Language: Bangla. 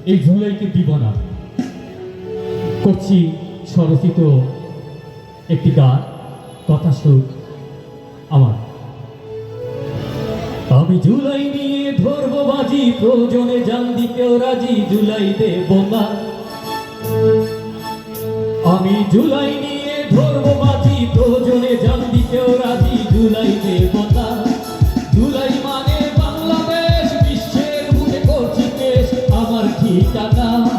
এই জুলাইকে দিব না। করছি স্বরচিত একটি গান, কথা সুর আমার। আমি জুলাই নিয়ে ধরবো বাজি, প্রয়োজনে জান দিতেও রাজি, জুলাই দেব না। আমি জুলাই নিয়ে ধরবো বাজি, প্রয়োজনে জান দিতেও রাজি, জুলাই দেব না। জুলাই মানে বাংলাদেশ, বিশ্বের বুকে করছি পেশ আমার ঠিকানা।